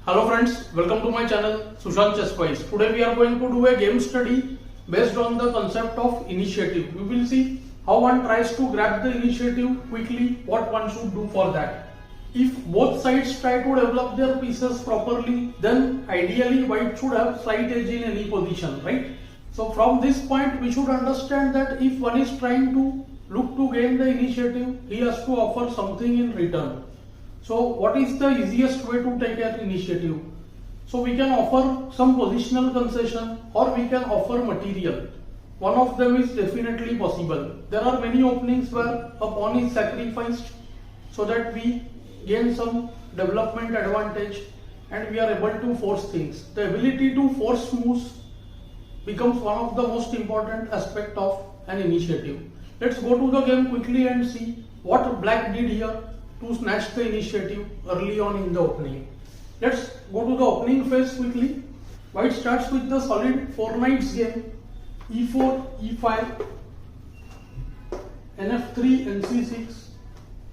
Hello friends, welcome to my channel Sushant Chess. Today we are going to do a game study based on the concept of initiative. We will see how one tries to grab the initiative quickly, what one should do for that. If both sides try to develop their pieces properly, then ideally white should have slight edge in any position, right? So from this point we should understand that if one is trying to look to gain the initiative, he has to offer something in return. So what is the easiest way to take an initiative? So we can offer some positional concession or we can offer material. One of them is definitely possible. There are many openings where a pawn is sacrificed so that we gain some development advantage and we are able to force things. The ability to force moves becomes one of the most important aspect of an initiative. Let's go to the game quickly and see what black did here to snatch the initiative early on in the opening. Let's go to the opening phase quickly. White starts with the solid 4 knights game, e4, e5, nf3, nc6,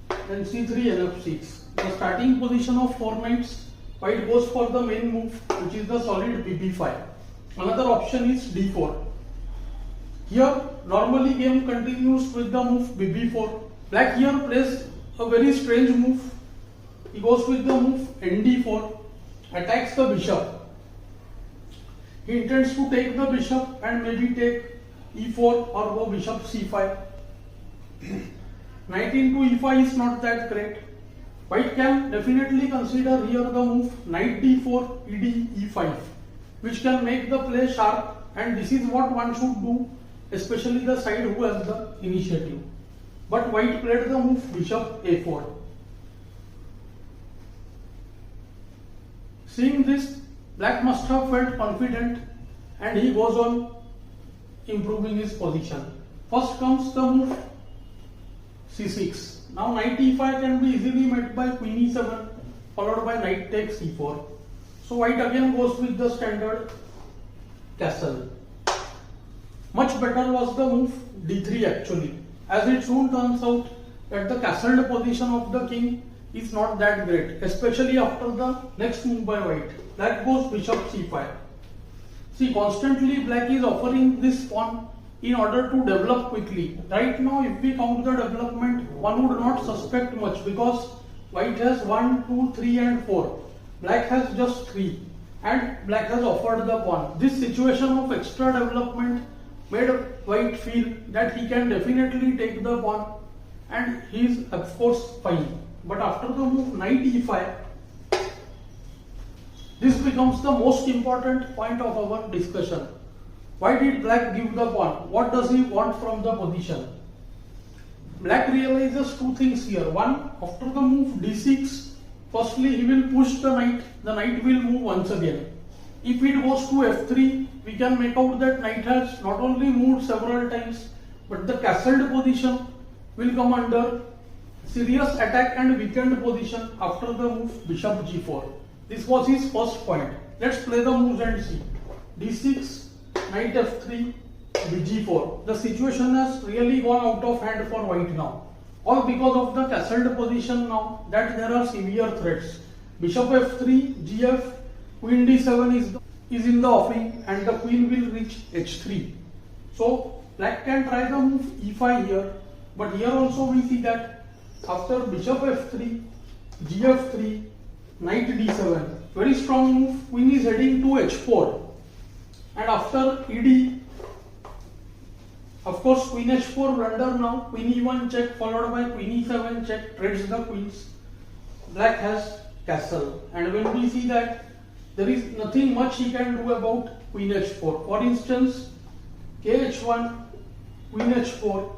nc3, nf6. The starting position of 4 knights, white goes for the main move, which is the solid bb5. Another option is d4. Here normally game continues with the move bb4. Black here plays a very strange move. He goes with the move nd4, attacks the bishop. He intends to take the bishop and maybe take e4 or go bishop c5. Knight into e5 is not that great. White can definitely consider here the move knight d4, ed, e5, which can make the play sharp, and this is what one should do, especially the side who has the initiative. But white played the move bishop a4. Seeing this, black must have felt confident and he goes on improving his position. First comes the move c6. Now knight e5 can be easily met by queen e7 followed by knight takes e4. So white again goes with the standard castle. Much better was the move d3 actually, as it soon turns out that the castled position of the king is not that great, especially after the next move by white. Black goes bishop c5. See, constantly black is offering this pawn in order to develop quickly. Right now, if we count the development, one would not suspect much because white has 1, 2, 3 and 4. Black has just 3 and black has offered the pawn. This situation of extra development made white feel that he can definitely take the pawn and he is of course fine. But after the move knight e5, this becomes the most important point of our discussion. Why did black give the pawn? What does he want from the position? Black realizes two things here. One, after the move d6, firstly he will push the knight will move once again. If it goes to f3, we can make out that knight has not only moved several times, but the castled position will come under serious attack and weakened position after the move bishop g4. This was his first point. Let's play the moves and see. d6, knight f3, bg4. The situation has really gone out of hand for white now. All because of the castled position now that there are severe threats. Bishop f3, gf, queen d7 is in the offing and the queen will reach h3. So black can try the move e5 here, but here also we see that after bishop f3, gf3, knight d7, very strong move, queen is heading to h4, and after ed, of course queen h4 blunder now, queen e1 check followed by queen e7 check, trades the queens. Black has castle, and when we see that there is nothing much he can do about queen h4. For instance, kh1, queen h4.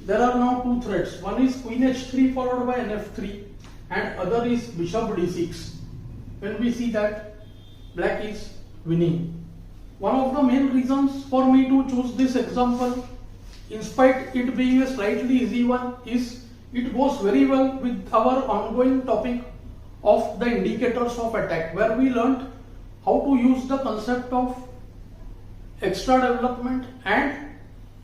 There are now two threats. One is queen h3 followed by nf3 and other is bishop d6. When we see that black is winning. One of the main reasons for me to choose this example, in spite it being a slightly easy one, is it goes very well with our ongoing topic of the indicators of attack, where we learnt how to use the concept of extra development and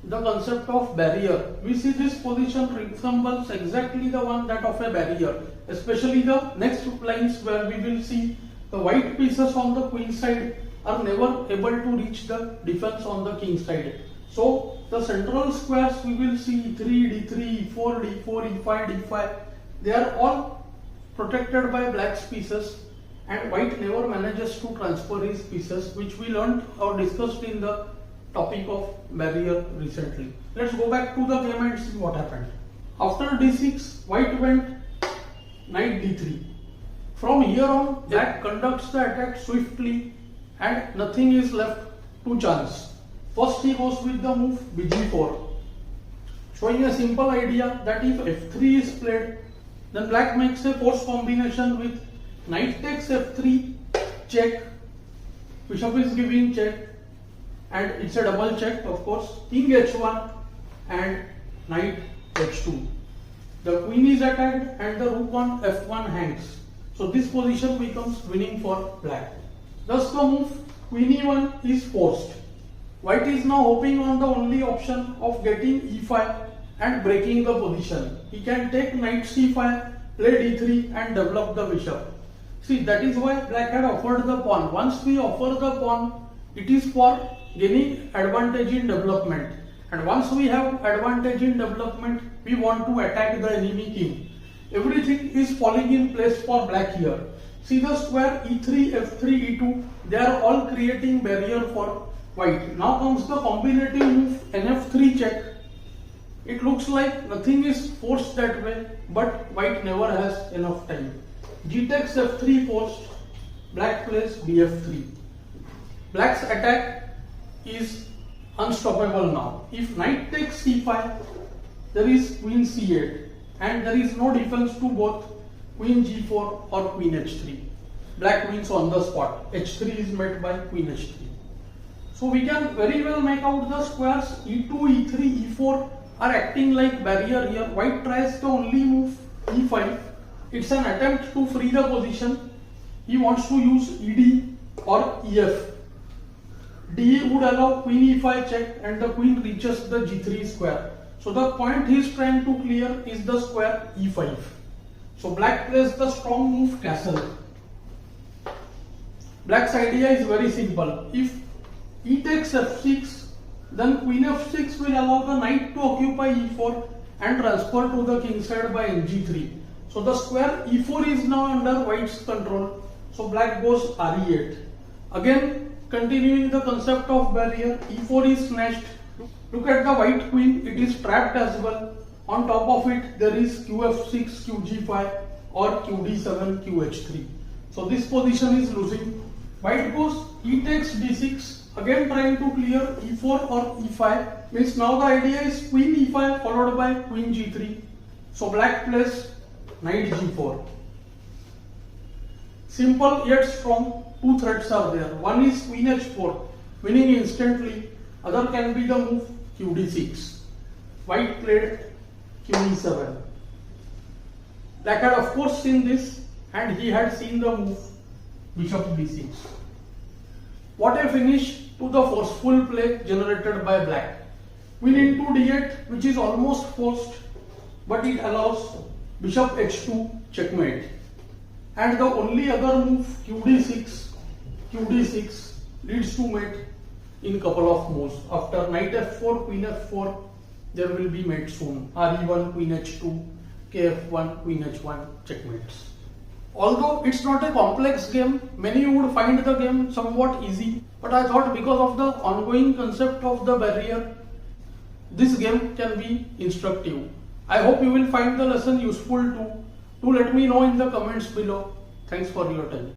the concept of barrier. We see this position resembles exactly the one that of a barrier, especially the next lines where we will see the white pieces on the queen side are never able to reach the defense on the king side. So the central squares we will see e3, d3, e4, d4, e5, d5, they are all protected by black's pieces, and white never manages to transfer his pieces, which we learned or discussed in the topic of barrier recently. Let's go back to the game and see what happened. After d6, white went knight d3. From here on, black conducts the attack swiftly and nothing is left to chance. First he goes with the move bg4, showing a simple idea that if f3 is played, then black makes a force combination with knight takes f3, check, bishop is giving check, and it's a double check of course, king h1 and knight h2. The queen is attacked and the rook on f1 hangs. So this position becomes winning for black. Thus the move queen e1 is forced. White is now hoping on the only option of getting e5 and breaking the position. He can take knight c5, play d3 and develop the bishop. See, that is why black had offered the pawn. Once we offer the pawn, it is for gaining advantage in development. And once we have advantage in development, we want to attack the enemy king. Everything is falling in place for black here. See the square e3, f3, e2, they are all creating barrier for white. Now comes the combinative move nf3 check. It looks like nothing is forced that way, but white never has enough time. G takes f3 forced, black plays bf3. Black's attack is unstoppable now. If knight takes c5, there is queen c8 and there is no defense to both queen g4 or queen h3. Black wins on the spot. h3 is met by queen h3. So we can very well make out the squares e2, e3, e4 are acting like barrier here. White tries the only move e5. It's an attempt to free the position. He wants to use ed or ef. D would allow queen e5 check and the queen reaches the g3 square. So the point he is trying to clear is the square e5. So black plays the strong move castle. Black's idea is very simple. If e takes f6, then queen f6 will allow the knight to occupy e4 and transfer to the king side by ng3. So the square e4 is now under white's control. So black goes re8. Again, continuing the concept of barrier, e4 is snatched. Look at the white queen, it is trapped as well. On top of it, there is qf6, qg5 or qd7, qh3. So this position is losing. White goes e takes d6, again trying to clear e4 or e5. Means now the idea is queen e5 followed by queen g3. So black plays knight g4. Simple yet strong, two threats are there. One is queen h4, winning instantly. Other can be the move qd6. White played qe7. Black had of course seen this and he had seen the move bishop b6. What a finish to the forceful play generated by black. Queen into d8, which is almost forced, but it allows bishop h2 checkmate. And the only other move qd6 leads to mate in couple of moves. After knight f4, queen f4, there will be mate soon. re1, queen h2, kf1, queen h1 checkmates. Although it's not a complex game, many would find the game somewhat easy, but I thought because of the ongoing concept of the barrier, this game can be instructive. I hope you will find the lesson useful too. Do let me know in the comments below. Thanks for your time.